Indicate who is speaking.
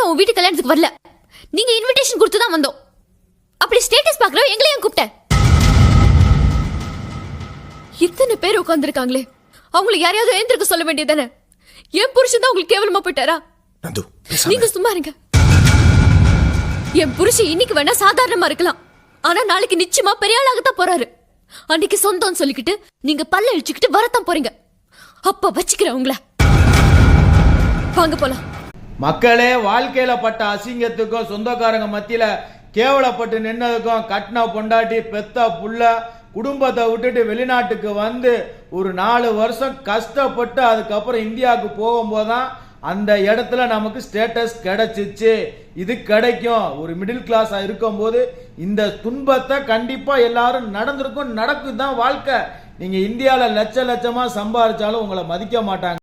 Speaker 1: உன் வீட்டு கல்யாணத்துக்கு வரல. நீங்க இன்விடேஷன் கொடுத்து தான் வந்தோம். அப்படி ஸ்டேட்டஸ் பாக்குறோம் எங்களையும் கூப்பிட்ட. இத்தனை பேர் உட்கார்ந்துருக்காங்களே, அவங்களுக்கு யாரையாவது எழுந்திருக்க சொல்ல வேண்டியதானே? என் புருஷன் தான் உங்களுக்கு கேவலமா போயிட்டாரா? நீங்க சும்மா இருங்க. என் புருஷன் இன்னைக்கு வேணா சாதாரணமா இருக்கலாம், ஆனா நாளைக்கு நிச்சயமா பெரிய ஆளாகத்தான் போறாரு. அன்னைக்கு சொந்தம் சொல்லிக்கிட்டு நீங்க பல்ல இழிச்சுக்கிட்டு வரத்தான் போறீங்க. அப்ப வச்சுக்கிறேன் உங்களை. வாங்க போலாம்.
Speaker 2: மக்களே, வாழ்க்கையில பட்ட அசிங்கத்துக்கும் சொந்தக்காரங்க மத்தியில கேவலப்பட்டு நின்னதுக்கும் கட்டின பொண்டாட்டி பெத்த புள்ள குடும்பத்தை விட்டுட்டு வெளிநாட்டுக்கு வந்து ஒரு 4 வருஷம் கஷ்டப்பட்டு அதுக்கப்புறம் இந்தியாவுக்கு போகும்போதுதான் அந்த இடத்துல நமக்கு ஸ்டேட்டஸ் கிடைச்சிச்சு. இது கிடைக்கும். ஒரு மிடில் கிளாஸா இருக்கும்போது இந்த துன்பத்தை கண்டிப்பா எல்லாரும் நடந்திருக்கும், நடக்கும் தான் வாழ்க்கை. நீங்க இந்தியாவில் லட்ச லட்சமா சம்பாதிச்சாலும் உங்களை மதிக்க மாட்டாங்க.